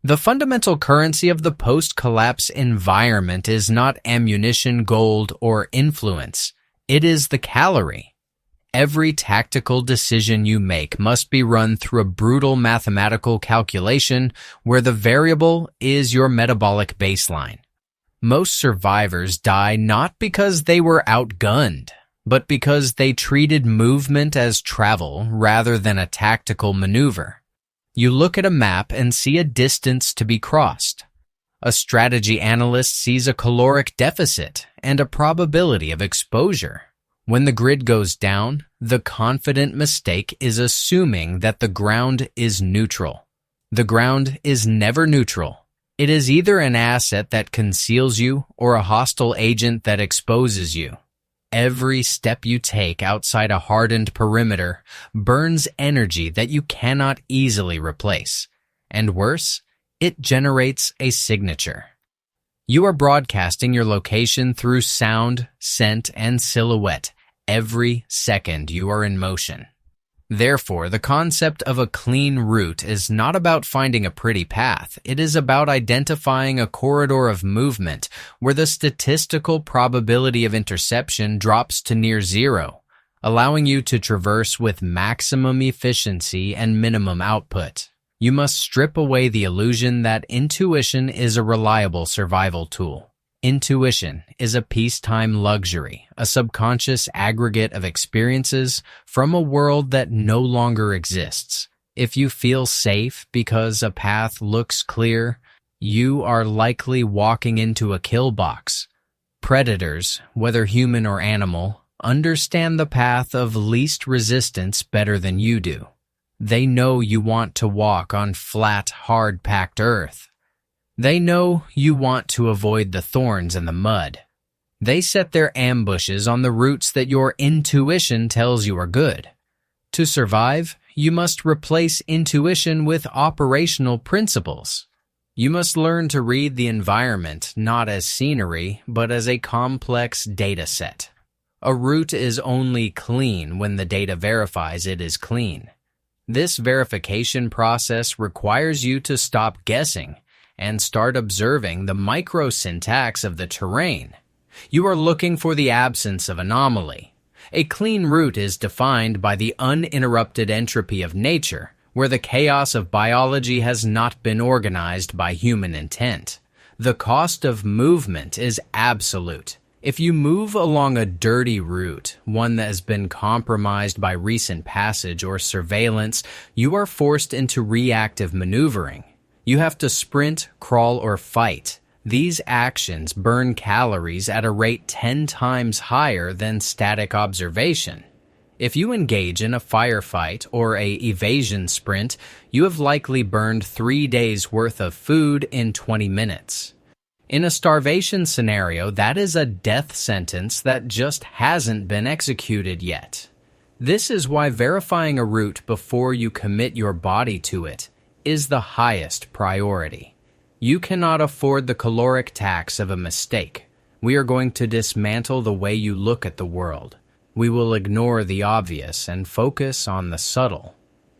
The fundamental currency of the post-collapse environment is not ammunition, gold, or influence. It is the calorie. Every tactical decision you make must be run through a brutal mathematical calculation where the variable is your metabolic baseline. Most survivors die not because they were outgunned, but because they treated movement as travel rather than a tactical maneuver. You look at a map and see a distance to be crossed. A strategy analyst sees a caloric deficit and a probability of exposure. When the grid goes down, the confident mistake is assuming that the ground is neutral. The ground is never neutral. It is either an asset that conceals you or a hostile agent that exposes you. Every step you take outside a hardened perimeter burns energy that you cannot easily replace. And worse, it generates a signature. You are broadcasting your location through sound, scent, and silhouette every second you are in motion. Therefore, the concept of a clean route is not about finding a pretty path. It is about identifying a corridor of movement where the statistical probability of interception drops to near zero, allowing you to traverse with maximum efficiency and minimum output. You must strip away the illusion that intuition is a reliable survival tool. Intuition is a peacetime luxury, a subconscious aggregate of experiences from a world that no longer exists. If you feel safe because a path looks clear, you are likely walking into a kill box. Predators, whether human or animal, understand the path of least resistance better than you do. They know you want to walk on flat, hard-packed earth. They know you want to avoid the thorns and the mud. They set their ambushes on the routes that your intuition tells you are good. To survive, you must replace intuition with operational principles. You must learn to read the environment not as scenery, but as a complex data set. A route is only clean when the data verifies it is clean. This verification process requires you to stop guessing and start observing the micro-syntax of the terrain. You are looking for the absence of anomaly. A clean route is defined by the uninterrupted entropy of nature, where the chaos of biology has not been organized by human intent. The cost of movement is absolute. If you move along a dirty route, one that has been compromised by recent passage or surveillance, you are forced into reactive maneuvering. You have to sprint, crawl, or fight. These actions burn calories at a rate 10 times higher than static observation. If you engage in a firefight or a evasion sprint, you have likely burned 3 days' worth of food in 20 minutes. In a starvation scenario, that is a death sentence that just hasn't been executed yet. This is why verifying a route before you commit your body to it is the highest priority. You cannot afford the caloric tax of a mistake. We are going to dismantle the way you look at the world. We will ignore the obvious and focus on the subtle.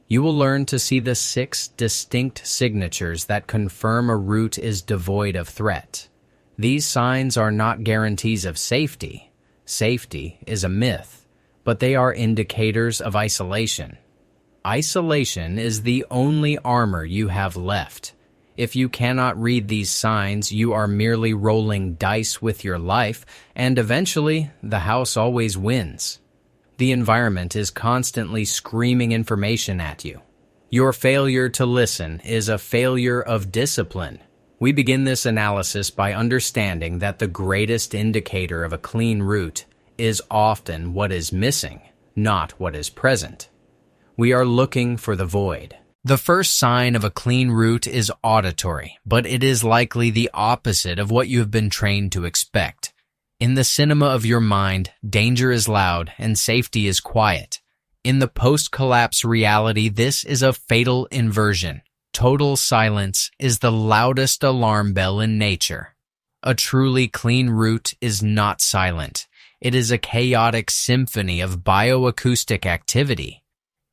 You will learn to see the 6 distinct signatures that confirm a route is devoid of threat. These signs are not guarantees of safety. Safety is a myth, but they are indicators of isolation. Isolation is the only armor you have left. If you cannot read these signs, you are merely rolling dice with your life, and eventually, the house always wins. The environment is constantly screaming information at you. Your failure to listen is a failure of discipline. We begin this analysis by understanding that the greatest indicator of a clean route is often what is missing, not what is present. We are looking for the void. The first sign of a clean route is auditory, but it is likely the opposite of what you have been trained to expect. In the cinema of your mind, danger is loud and safety is quiet. In the post-collapse reality, this is a fatal inversion. Total silence is the loudest alarm bell in nature. A truly clean route is not silent. It is a chaotic symphony of bio-acoustic activity.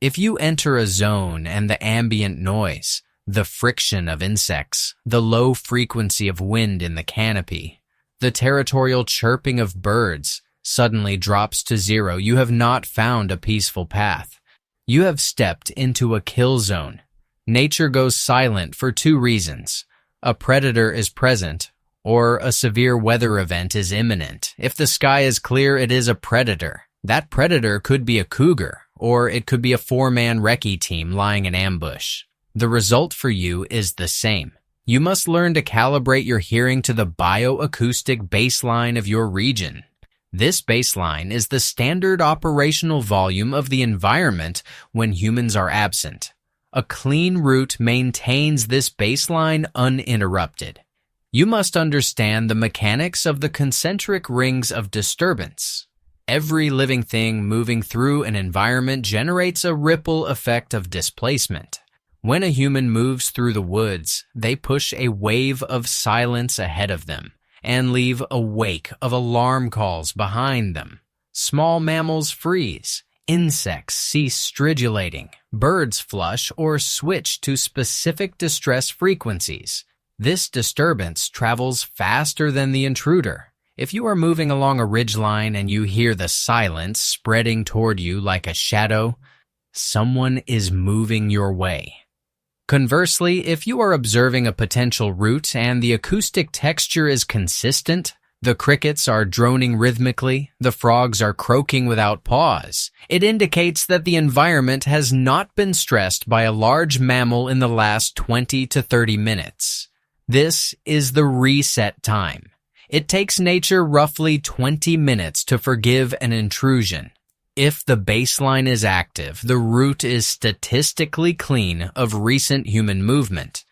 If you enter a zone and the ambient noise, The friction of insects, the low frequency of wind in the canopy, the territorial chirping of birds suddenly drops to zero. You have not found a peaceful path. You have stepped into a kill zone. Nature goes silent for two reasons. A predator is present, or a severe weather event is imminent. If the sky is clear, it is a predator. That predator could be a cougar, or it could be a four-man recce team lying in ambush. The result for you is the same. You must learn to calibrate your hearing to the bio-acoustic baseline of your region. This baseline is the standard operational volume of the environment when humans are absent. A clean route maintains this baseline uninterrupted. You must understand the mechanics of the concentric rings of disturbance. Every living thing moving through an environment generates a ripple effect of displacement. When a human moves through the woods, they push a wave of silence ahead of them and leave a wake of alarm calls behind them. Small mammals freeze. Insects cease stridulating. Birds flush or switch to specific distress frequencies. This disturbance travels faster than the intruder. If you are moving along a ridgeline and you hear the silence spreading toward you like a shadow, someone is moving your way. Conversely, if you are observing a potential route and the acoustic texture is consistent, the crickets are droning rhythmically, the frogs are croaking without pause, it indicates that the environment has not been stressed by a large mammal in the last 20 to 30 minutes. This is the reset time. It takes nature roughly 20 minutes to forgive an intrusion. If the baseline is active, the route is statistically clean of recent human movement.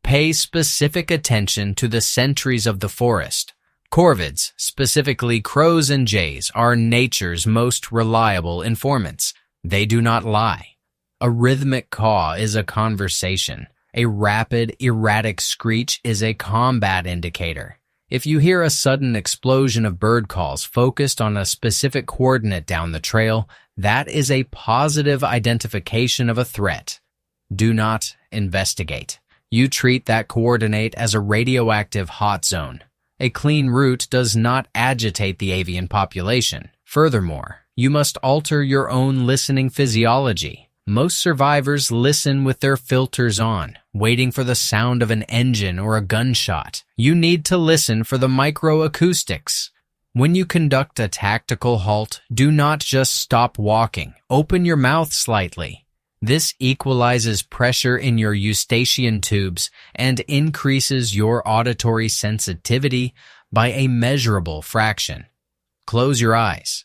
Pay specific attention to the sentries of the forest. Corvids, specifically crows and jays, are nature's most reliable informants. They do not lie. A rhythmic caw is a conversation. A rapid, erratic screech is a combat indicator. If you hear a sudden explosion of bird calls focused on a specific coordinate down the trail, that is a positive identification of a threat. Do not investigate. You treat that coordinate as a radioactive hot zone. A clean route does not agitate the avian population. Furthermore, you must alter your own listening physiology. Most survivors listen with their filters on, waiting for the sound of an engine or a gunshot. You need to listen for the microacoustics. When you conduct a tactical halt, do not just stop walking. Open your mouth slightly. This equalizes pressure in your eustachian tubes and increases your auditory sensitivity by a measurable fraction. Close your eyes.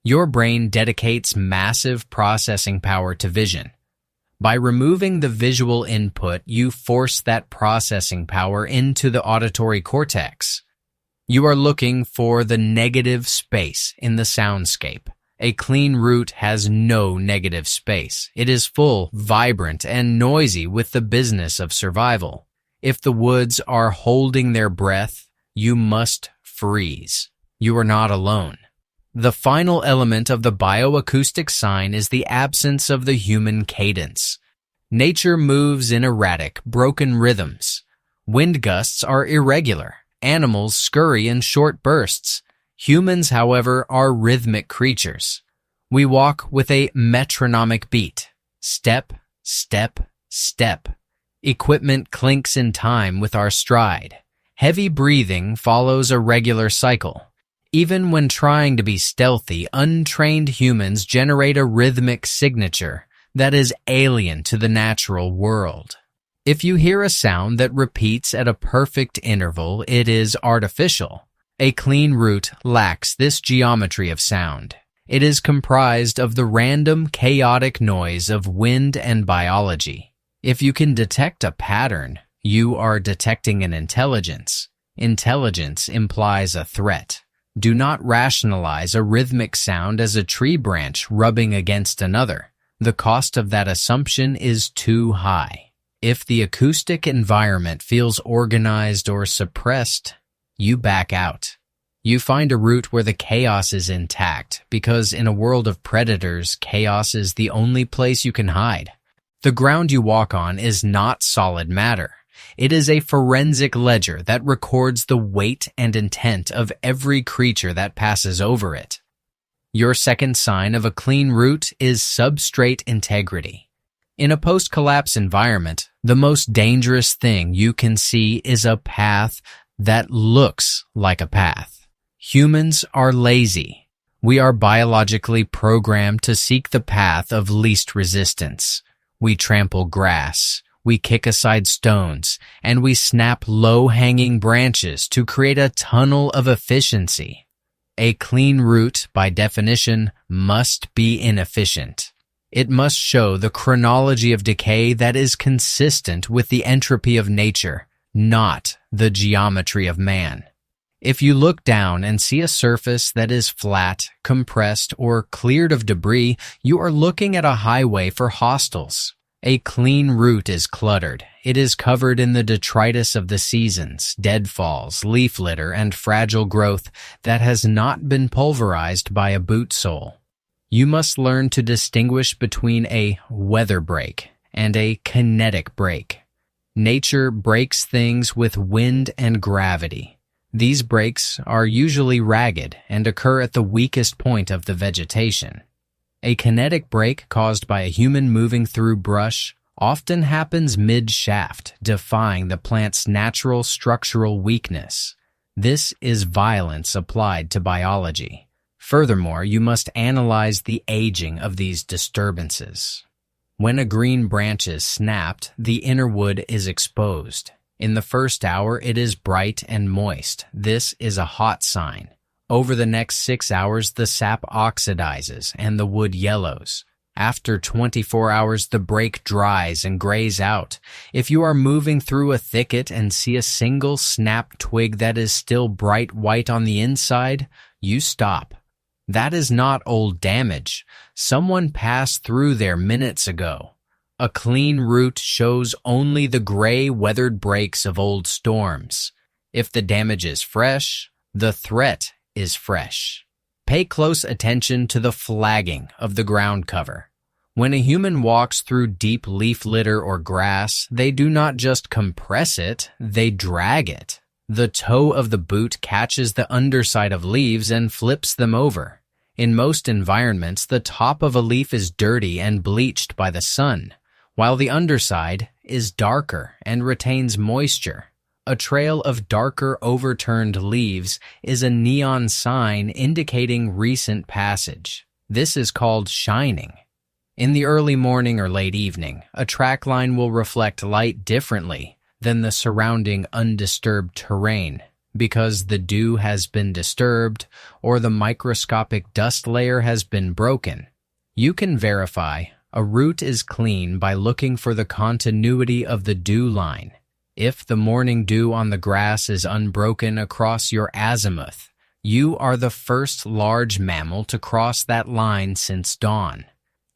Your brain dedicates massive processing power to vision. By removing the visual input, you force that processing power into the auditory cortex. You are looking for the negative space in the soundscape. A clean route has no negative space. It is full, vibrant, and noisy with the business of survival. If the woods are holding their breath, you must freeze. You are not alone. The final element of the bioacoustic sign is the absence of the human cadence. Nature moves in erratic, broken rhythms. Wind gusts are irregular. Animals scurry in short bursts. Humans, however, are rhythmic creatures. We walk with a metronomic beat. Step, step, step. Equipment clinks in time with our stride. Heavy breathing follows a regular cycle. Even when trying to be stealthy, untrained humans generate a rhythmic signature that is alien to the natural world. If you hear a sound that repeats at a perfect interval, it is artificial. A clean route lacks this geometry of sound. It is comprised of the random, chaotic noise of wind and biology. If you can detect a pattern, you are detecting an intelligence. Intelligence implies a threat. Do not rationalize a rhythmic sound as a tree branch rubbing against another. The cost of that assumption is too high. If the acoustic environment feels organized or suppressed, you back out. You find a route where the chaos is intact, because in a world of predators, chaos is the only place you can hide. The ground you walk on is not solid matter. It is a forensic ledger that records the weight and intent of every creature that passes over it. Your second sign of a clean route is substrate integrity. In a post-collapse environment, the most dangerous thing you can see is a path that looks like a path. Humans are lazy. We are biologically programmed to seek the path of least resistance. We trample grass, we kick aside stones, and we snap low-hanging branches to create a tunnel of efficiency. A clean route, by definition, must be inefficient. It must show the chronology of decay that is consistent with the entropy of nature, not the geometry of man. If you look down and see a surface that is flat, compressed, or cleared of debris, you are looking at a highway for hostiles. A clean route is cluttered. It is covered in the detritus of the seasons, deadfalls, leaf litter, and fragile growth that has not been pulverized by a boot sole. You must learn to distinguish between a weather break and a kinetic break. Nature breaks things with wind and gravity. These breaks are usually ragged and occur at the weakest point of the vegetation. A kinetic break caused by a human moving through brush often happens mid-shaft, defying the plant's natural structural weakness. This is violence applied to biology. Furthermore, you must analyze the aging of these disturbances. When a green branch is snapped, the inner wood is exposed. In the first hour, it is bright and moist. This is a hot sign. Over the next 6 hours, the sap oxidizes and the wood yellows. After 24 hours, the break dries and grays out. If you are moving through a thicket and see a single snapped twig that is still bright white on the inside, you stop. That is not old damage. Someone passed through there minutes ago. A clean route shows only the gray, weathered breaks of old storms. If the damage is fresh, the threat is fresh. Pay close attention to the flagging of the ground cover. When a human walks through deep leaf litter or grass, they do not just compress it, they drag it. The toe of the boot catches the underside of leaves and flips them over. In most environments, the top of a leaf is dirty and bleached by the sun, while the underside is darker and retains moisture. A trail of darker overturned leaves is a neon sign indicating recent passage. This is called shining. In the early morning or late evening, a track line will reflect light differently than the surrounding undisturbed terrain because the dew has been disturbed or the microscopic dust layer has been broken. You can verify a route is clean by looking for the continuity of the dew line. If the morning dew on the grass is unbroken across your azimuth, you are the first large mammal to cross that line since dawn.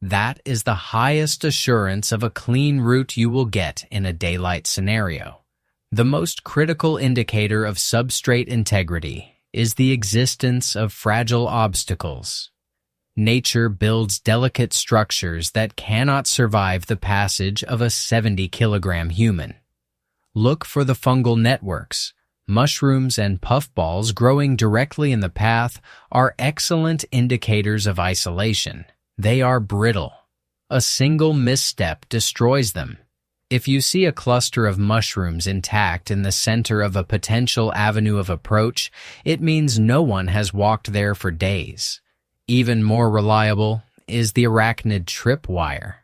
That is the highest assurance of a clean route you will get in a daylight scenario. The most critical indicator of substrate integrity is the existence of fragile obstacles. Nature builds delicate structures that cannot survive the passage of a 70-kilogram human. Look for the fungal networks. Mushrooms and puffballs growing directly in the path are excellent indicators of isolation. They are brittle. A single misstep destroys them. If you see a cluster of mushrooms intact in the center of a potential avenue of approach, it means no one has walked there for days. Even more reliable is the arachnid tripwire.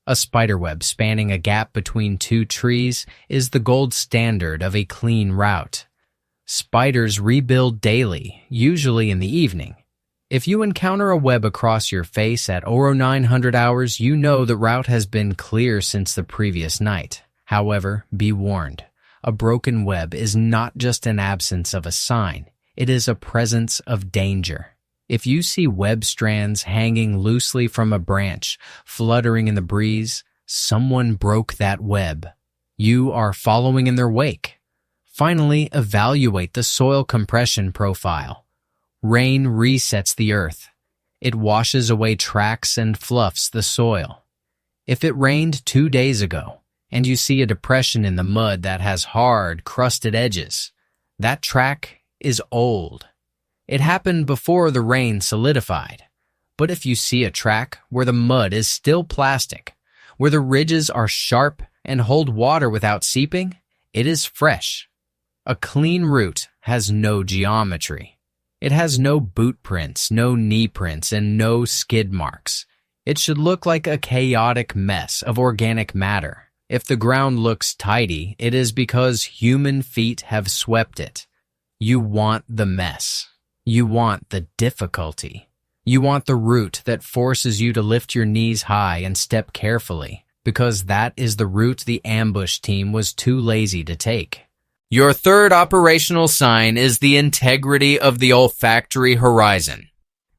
A spiderweb spanning a gap between two trees is the gold standard of a clean route. Spiders rebuild daily, usually in the evening. If you encounter a web across your face at 0900 hours, you know the route has been clear since the previous night. However, be warned, a broken web is not just an absence of a sign, it is a presence of danger. If you see web strands hanging loosely from a branch, fluttering in the breeze, someone broke that web. You are following in their wake. Finally, evaluate the soil compression profile. Rain resets the earth. It washes away tracks and fluffs the soil. If it rained 2 days ago, and you see a depression in the mud that has hard, crusted edges, that track is old. It happened before the rain solidified. But if you see a track where the mud is still plastic, where the ridges are sharp and hold water without seeping, it is fresh. A clean route has no geometry. It has no boot prints, no knee prints, and no skid marks. It should look like a chaotic mess of organic matter. If the ground looks tidy, it is because human feet have swept it. You want the mess. You want the difficulty. You want the route that forces you to lift your knees high and step carefully, because that is the route the ambush team was too lazy to take. Your third operational sign is the integrity of the olfactory horizon.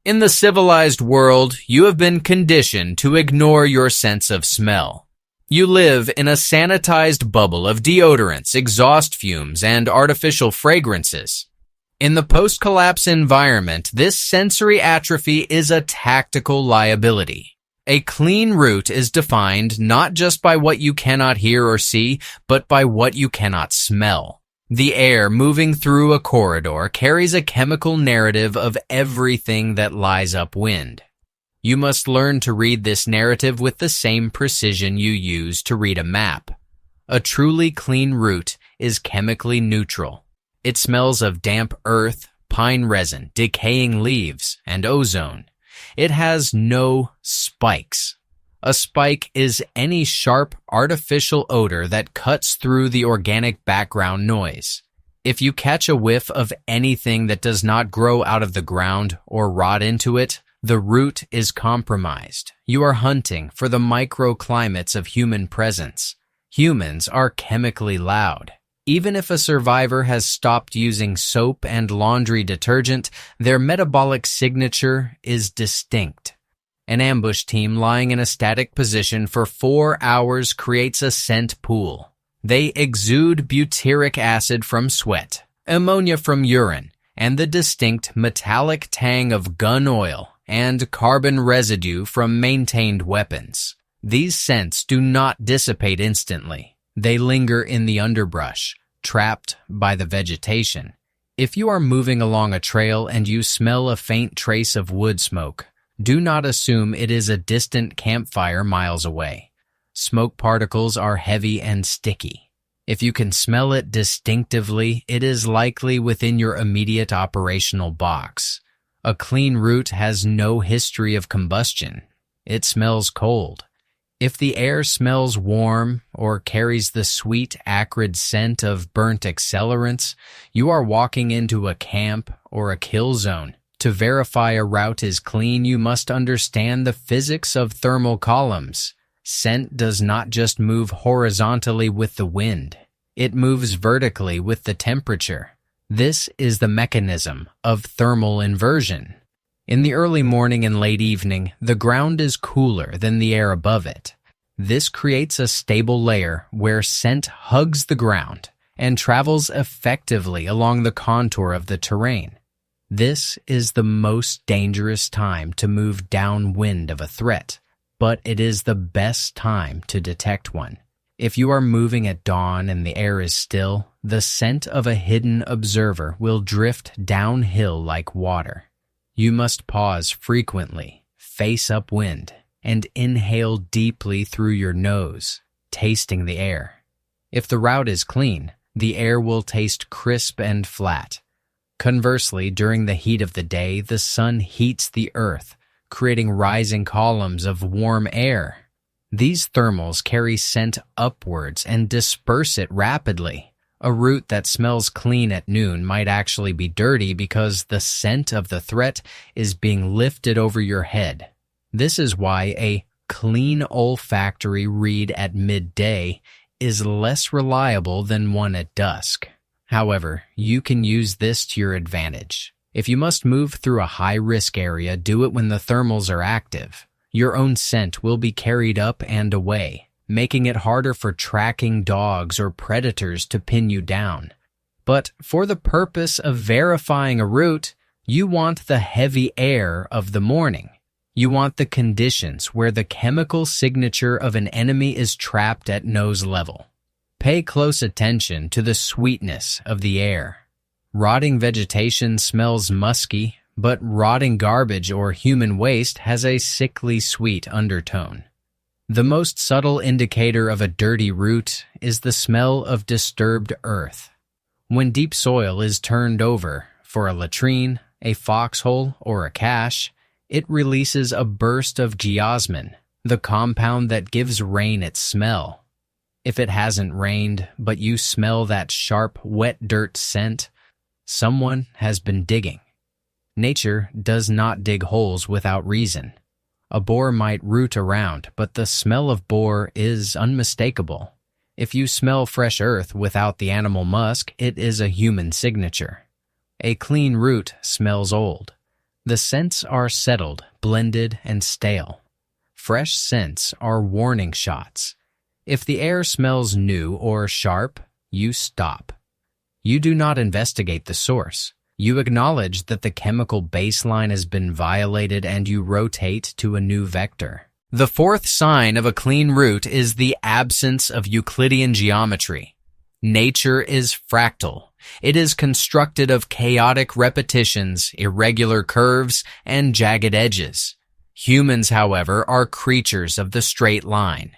In the civilized world, you have been conditioned to ignore your sense of smell. You live in a sanitized bubble of deodorants, exhaust fumes, and artificial fragrances. In the post-collapse environment, this sensory atrophy is a tactical liability. A clean route is defined not just by what you cannot hear or see, but by what you cannot smell. The air moving through a corridor carries a chemical narrative of everything that lies upwind. You must learn to read this narrative with the same precision you use to read a map. A truly clean route is chemically neutral. It smells of damp earth, pine resin, decaying leaves, and ozone. It has no spikes. A spike is any sharp, artificial odor that cuts through the organic background noise. If you catch a whiff of anything that does not grow out of the ground or rot into it, the root is compromised. You are hunting for the microclimates of human presence. Humans are chemically loud. Even if a survivor has stopped using soap and laundry detergent, their metabolic signature is distinct. An ambush team lying in a static position for 4 hours creates a scent pool. They exude butyric acid from sweat, ammonia from urine, and the distinct metallic tang of gun oil and carbon residue from maintained weapons. These scents do not dissipate instantly. They linger in the underbrush, trapped by the vegetation. If you are moving along a trail and you smell a faint trace of wood smoke, do not assume it is a distant campfire miles away. Smoke particles are heavy and sticky. If you can smell it distinctively, it is likely within your immediate operational box. A clean route has no history of combustion. It smells cold. If the air smells warm or carries the sweet, acrid scent of burnt accelerants, you are walking into a camp or a kill zone. To verify a route is clean, you must understand the physics of thermal columns. Scent does not just move horizontally with the wind. It moves vertically with the temperature. This is the mechanism of thermal inversion. In the early morning and late evening, the ground is cooler than the air above it. This creates a stable layer where scent hugs the ground and travels effectively along the contour of the terrain. This is the most dangerous time to move downwind of a threat, but it is the best time to detect one. If you are moving at dawn and the air is still, the scent of a hidden observer will drift downhill like water. You must pause frequently, face upwind, and inhale deeply through your nose, tasting the air. If the route is clean, the air will taste crisp and flat. Conversely, during the heat of the day, the sun heats the earth, creating rising columns of warm air. These thermals carry scent upwards and disperse it rapidly. A route that smells clean at noon might actually be dirty because the scent of the threat is being lifted over your head. This is why a clean olfactory read at midday is less reliable than one at dusk. However, you can use this to your advantage. If you must move through a high-risk area, do it when the thermals are active. Your own scent will be carried up and away, making it harder for tracking dogs or predators to pin you down. But for the purpose of verifying a route, you want the heavy air of the morning. You want the conditions where the chemical signature of an enemy is trapped at nose level. Pay close attention to the sweetness of the air. Rotting vegetation smells musky, but rotting garbage or human waste has a sickly sweet undertone. The most subtle indicator of a dirty root is the smell of disturbed earth. When deep soil is turned over for a latrine, a foxhole, or a cache, it releases a burst of geosmin, the compound that gives rain its smell. If it hasn't rained, but you smell that sharp, wet dirt scent, someone has been digging. Nature does not dig holes without reason. A boar might root around, but the smell of boar is unmistakable. If you smell fresh earth without the animal musk, it is a human signature. A clean root smells old. The scents are settled, blended, and stale. Fresh scents are warning shots. If the air smells new or sharp, you stop. You do not investigate the source. You acknowledge that the chemical baseline has been violated and you rotate to a new vector. The fourth sign of a clean root is the absence of Euclidean geometry. Nature is fractal. It is constructed of chaotic repetitions, irregular curves, and jagged edges. Humans, however, are creatures of the straight line.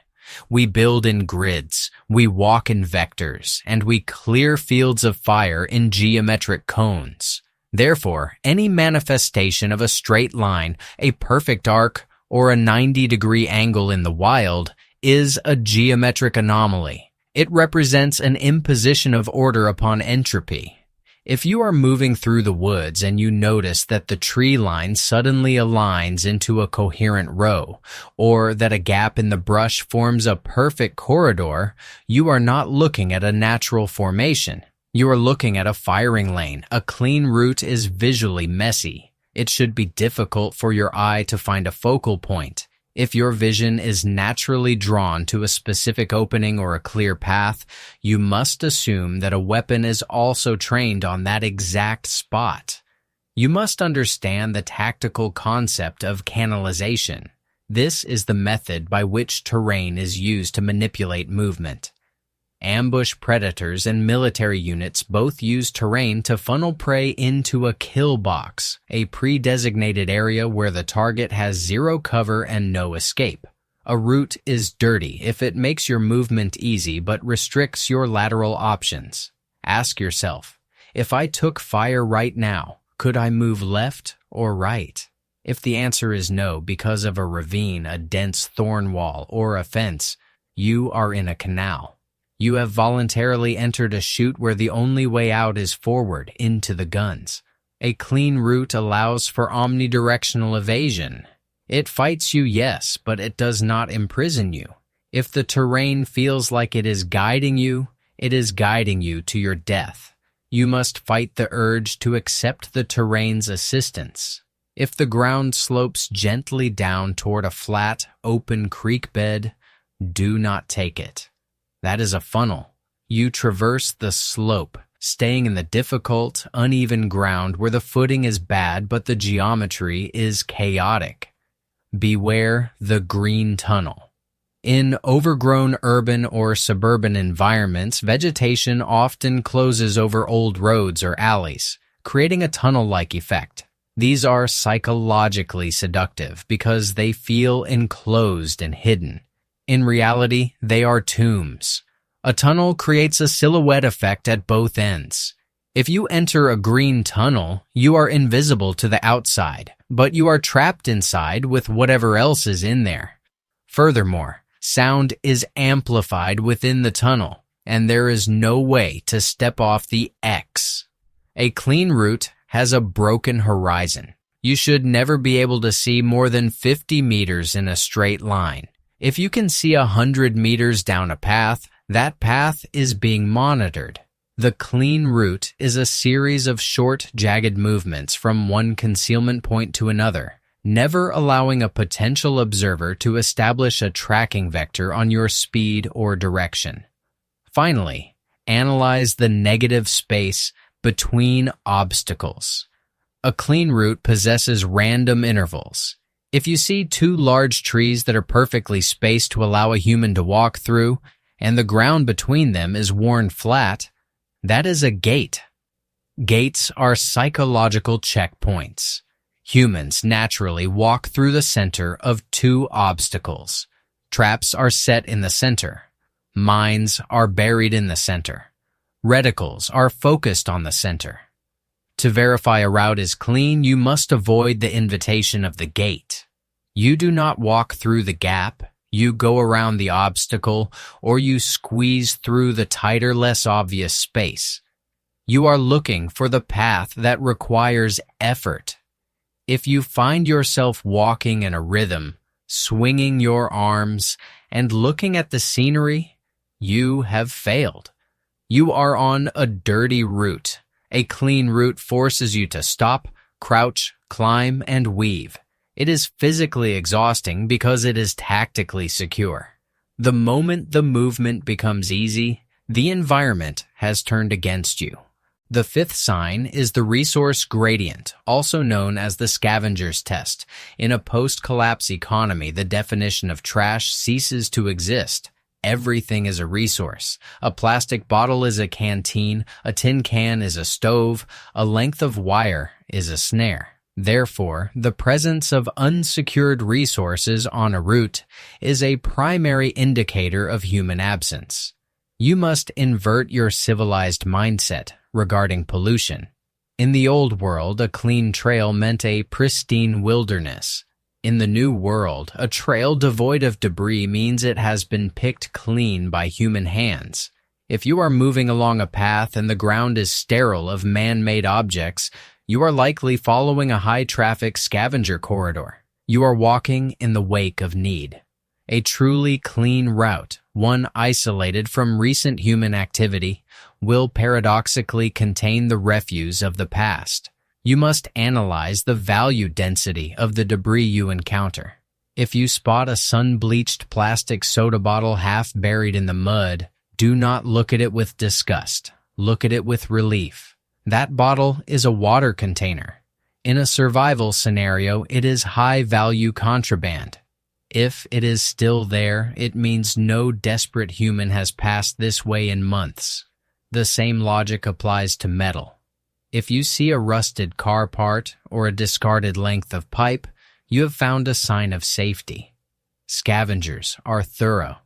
We build in grids, we walk in vectors, and we clear fields of fire in geometric cones. Therefore, any manifestation of a straight line, a perfect arc, or a 90-degree angle in the wild is a geometric anomaly. It represents an imposition of order upon entropy. If you are moving through the woods and you notice that the tree line suddenly aligns into a coherent row, or that a gap in the brush forms a perfect corridor, you are not looking at a natural formation. You are looking at a firing lane. A clean route is visually messy. It should be difficult for your eye to find a focal point. If your vision is naturally drawn to a specific opening or a clear path, you must assume that a weapon is also trained on that exact spot. You must understand the tactical concept of canalization. This is the method by which terrain is used to manipulate movement. Ambush predators and military units both use terrain to funnel prey into a kill box, a pre-designated area where the target has zero cover and no escape. A route is dirty if it makes your movement easy but restricts your lateral options. Ask yourself, if I took fire right now, could I move left or right? If the answer is no because of a ravine, a dense thorn wall, or a fence, you are in a canal. You have voluntarily entered a chute where the only way out is forward, into the guns. A clean route allows for omnidirectional evasion. It fights you, yes, but it does not imprison you. If the terrain feels like it is guiding you to your death. You must fight the urge to accept the terrain's assistance. If the ground slopes gently down toward a flat, open creek bed, do not take it. That is a funnel. You traverse the slope, staying in the difficult, uneven ground where the footing is bad but the geometry is chaotic. Beware the green tunnel. In overgrown urban or suburban environments, vegetation often closes over old roads or alleys, creating a tunnel-like effect. These are psychologically seductive because they feel enclosed and hidden. In reality, they are tombs. A tunnel creates a silhouette effect at both ends. If you enter a green tunnel, you are invisible to the outside, but you are trapped inside with whatever else is in there. Furthermore, sound is amplified within the tunnel, and there is no way to step off the X. A clean route has a broken horizon. You should never be able to see more than 50 meters in a straight line. If you can see 100 meters down a path, that path is being monitored. The clean route is a series of short, jagged movements from one concealment point to another, never allowing a potential observer to establish a tracking vector on your speed or direction. Finally, analyze the negative space between obstacles. A clean route possesses random intervals. If you see two large trees that are perfectly spaced to allow a human to walk through, and the ground between them is worn flat, that is a gate. Gates are psychological checkpoints. Humans naturally walk through the center of two obstacles. Traps are set in the center. Mines are buried in the center. Reticles are focused on the center. To verify a route is clean, you must avoid the invitation of the gate. You do not walk through the gap, you go around the obstacle, or you squeeze through the tighter, less obvious space. You are looking for the path that requires effort. If you find yourself walking in a rhythm, swinging your arms, and looking at the scenery, you have failed. You are on a dirty route. A clean route forces you to stop, crouch, climb, and weave. It is physically exhausting because it is tactically secure. The moment the movement becomes easy, the environment has turned against you. The fifth sign is the resource gradient, also known as the scavenger's test. In a post-collapse economy, the definition of trash ceases to exist. Everything is a resource. A plastic bottle is a canteen, a tin can is a stove, a length of wire is a snare. Therefore, the presence of unsecured resources on a route is a primary indicator of human absence. You must invert your civilized mindset regarding pollution. In the old world, a clean trail meant a pristine wilderness. In the new world, a trail devoid of debris means it has been picked clean by human hands. If you are moving along a path and the ground is sterile of man-made objects, you are likely following a high-traffic scavenger corridor. You are walking in the wake of need. A truly clean route, one isolated from recent human activity, will paradoxically contain the refuse of the past. You must analyze the value density of the debris you encounter. If you spot a sun-bleached plastic soda bottle half buried in the mud, do not look at it with disgust. Look at it with relief. That bottle is a water container. In a survival scenario, it is high-value contraband. If it is still there, it means no desperate human has passed this way in months. The same logic applies to metal. If you see a rusted car part or a discarded length of pipe, you have found a sign of safety. Scavengers are thorough.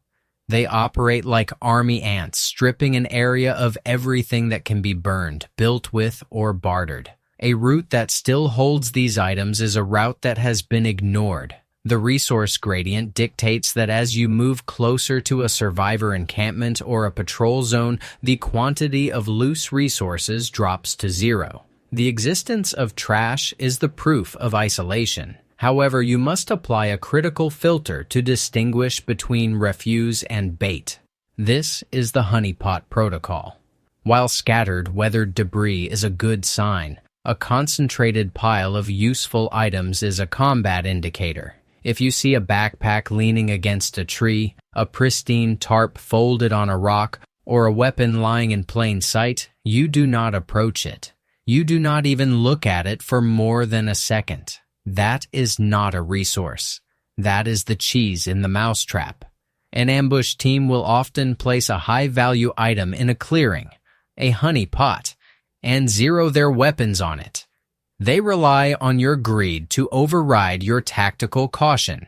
They operate like army ants, stripping an area of everything that can be burned, built with, or bartered. A route that still holds these items is a route that has been ignored. The resource gradient dictates that as you move closer to a survivor encampment or a patrol zone, the quantity of loose resources drops to zero. The existence of trash is the proof of isolation. However, you must apply a critical filter to distinguish between refuse and bait. This is the honeypot protocol. While scattered, weathered debris is a good sign, a concentrated pile of useful items is a combat indicator. If you see a backpack leaning against a tree, a pristine tarp folded on a rock, or a weapon lying in plain sight, you do not approach it. You do not even look at it for more than a second. That is not a resource. That is the cheese in the mousetrap. An ambush team will often place a high-value item in a clearing, a honey pot, and zero their weapons on it. They rely on your greed to override your tactical caution.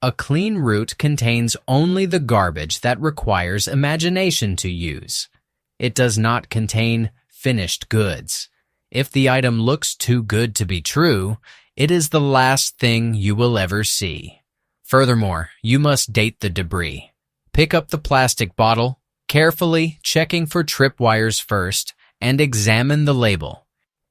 A clean route contains only the garbage that requires imagination to use. It does not contain finished goods. If the item looks too good to be true, it is the last thing you will ever see. Furthermore, you must date the debris. Pick up the plastic bottle, carefully checking for tripwires first, and examine the label.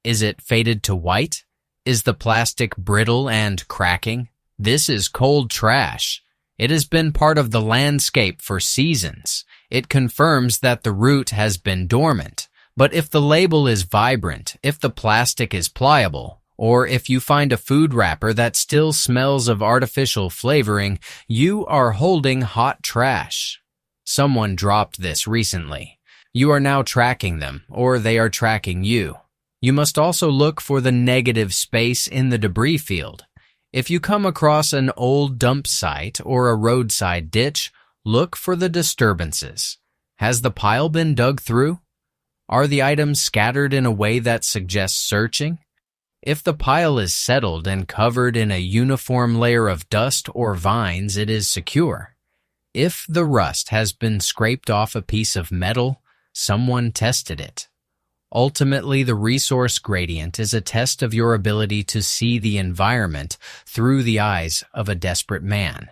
Is it faded to white? Is the plastic brittle and cracking? This is cold trash. It has been part of the landscape for seasons. It confirms that the root has been dormant. But if the label is vibrant, if the plastic is pliable, or if you find a food wrapper that still smells of artificial flavoring, you are holding hot trash. Someone dropped this recently. You are now tracking them, or they are tracking you. You must also look for the negative space in the debris field. If you come across an old dump site or a roadside ditch, look for the disturbances. Has the pile been dug through? Are the items scattered in a way that suggests searching? If the pile is settled and covered in a uniform layer of dust or vines, it is secure. If the rust has been scraped off a piece of metal, someone tested it. Ultimately, the resource gradient is a test of your ability to see the environment through the eyes of a desperate man.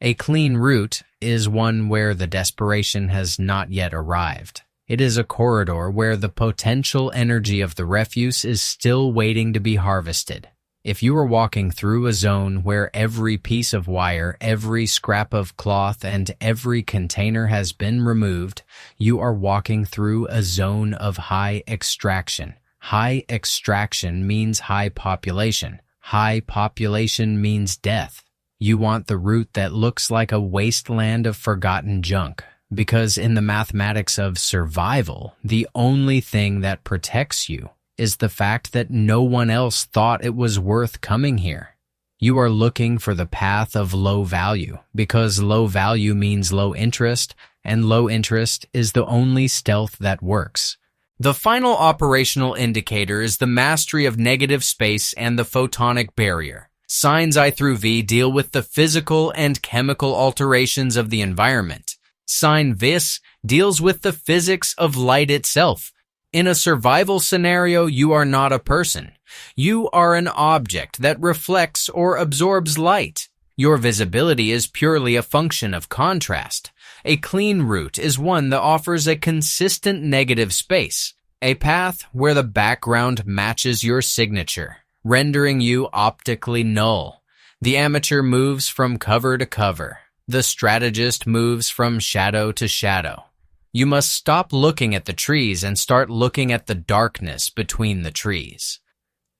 A clean route is one where the desperation has not yet arrived. It is a corridor where the potential energy of the refuse is still waiting to be harvested. If you are walking through a zone where every piece of wire, every scrap of cloth, and every container has been removed, you are walking through a zone of high extraction. High extraction means high population. High population means death. You want the route that looks like a wasteland of forgotten junk. Because in the mathematics of survival, the only thing that protects you is the fact that no one else thought it was worth coming here. You are looking for the path of low value, because low value means low interest, and low interest is the only stealth that works. The final operational indicator is the mastery of negative space and the photonic barrier. Signs I through V deal with the physical and chemical alterations of the environment. Sign Vis deals with the physics of light itself. In a survival scenario, you are not a person. You are an object that reflects or absorbs light. Your visibility is purely a function of contrast. A clean route is one that offers a consistent negative space, a path where the background matches your signature, rendering you optically null. The amateur moves from cover to cover. The strategist moves from shadow to shadow. You must stop looking at the trees and start looking at the darkness between the trees.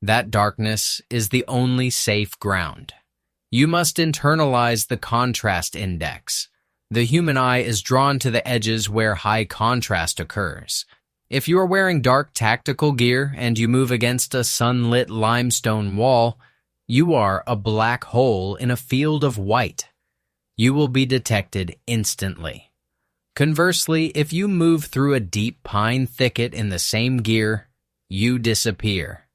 That darkness is the only safe ground. You must internalize the contrast index. The human eye is drawn to the edges where high contrast occurs. If you are wearing dark tactical gear and you move against a sunlit limestone wall, you are a black hole in a field of white. You will be detected instantly. Conversely, if you move through a deep pine thicket in the same gear, you disappear.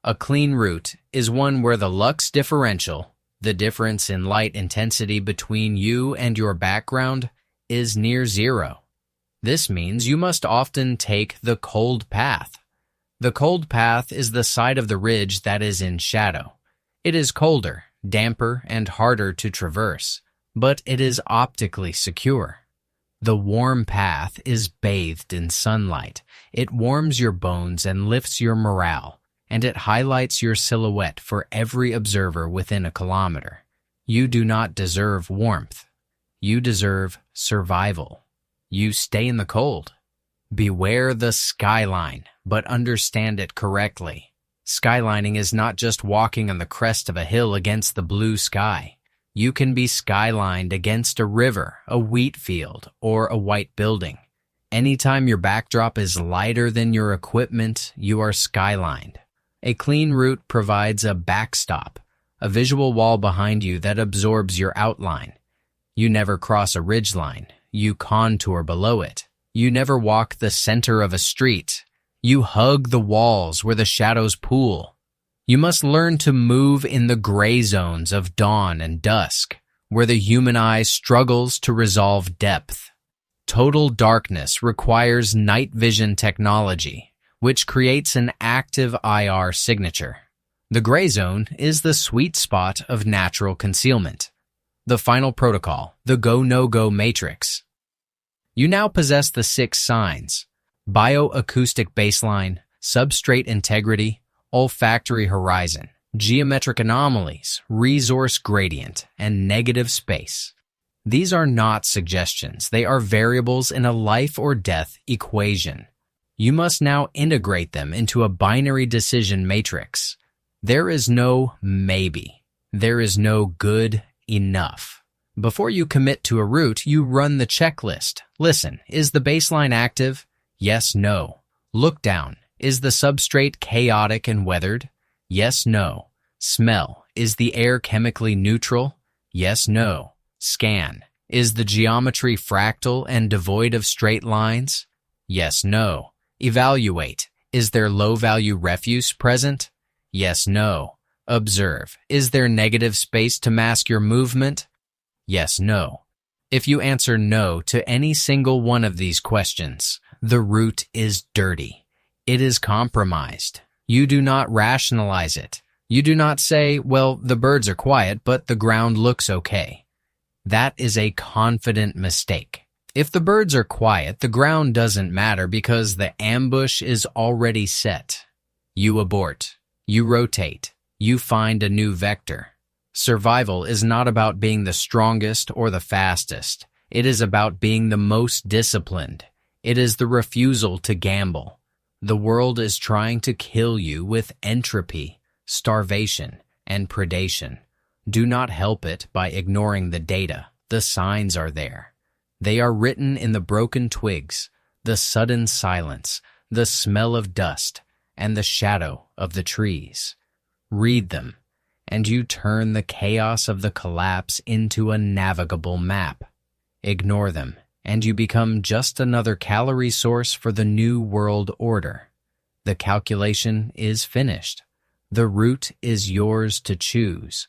A clean route is one where the lux differential, the difference in light intensity between you and your background, is near zero. This means you must often take the cold path. The cold path is the side of the ridge that is in shadow. It is colder, damper, and harder to traverse, but it is optically secure. The warm path is bathed in sunlight. It warms your bones and lifts your morale, and it highlights your silhouette for every observer within a kilometer. You do not deserve warmth. You deserve survival. You stay in the cold. Beware the skyline, but understand it correctly. Skylining is not just walking on the crest of a hill against the blue sky. You can be skylined against a river, a wheat field, or a white building. Anytime your backdrop is lighter than your equipment, you are skylined. A clean route provides a backstop, a visual wall behind you that absorbs your outline. You never cross a ridgeline. You contour below it. You never walk the center of a street. You hug the walls where the shadows pool. You must learn to move in the gray zones of dawn and dusk, where the human eye struggles to resolve depth. Total darkness requires night vision technology, which creates an active IR signature. The gray zone is the sweet spot of natural concealment. The final protocol, the go-no-go matrix. You now possess the 6 signs: bio-acoustic baseline, substrate integrity, olfactory horizon, geometric anomalies, resource gradient, and negative space. These are not suggestions. They are variables in a life or death equation. You must now integrate them into a binary decision matrix. There is no maybe. There is no good enough. Before you commit to a route, you run the checklist. Listen, is the baseline active? Yes, no. Look down. Is the substrate chaotic and weathered? Yes, no. Smell. Is the air chemically neutral? Yes, no. Scan. Is the geometry fractal and devoid of straight lines? Yes, no. Evaluate. Is there low-value refuse present? Yes, no. Observe. Is there negative space to mask your movement? Yes, no. If you answer no to any single one of these questions, the route is dirty. It is compromised. You do not rationalize it. You do not say, well, the birds are quiet, but the ground looks okay. That is a confident mistake. If the birds are quiet, the ground doesn't matter because the ambush is already set. You abort. You rotate. You find a new vector. Survival is not about being the strongest or the fastest. It is about being the most disciplined. It is the refusal to gamble. The world is trying to kill you with entropy, starvation, and predation. Do not help it by ignoring the data. The signs are there. They are written in the broken twigs, the sudden silence, the smell of dust, and the shadow of the trees. Read them, and you turn the chaos of the collapse into a navigable map. Ignore them, and you become just another calorie source for the new world order. The calculation is finished. The route is yours to choose.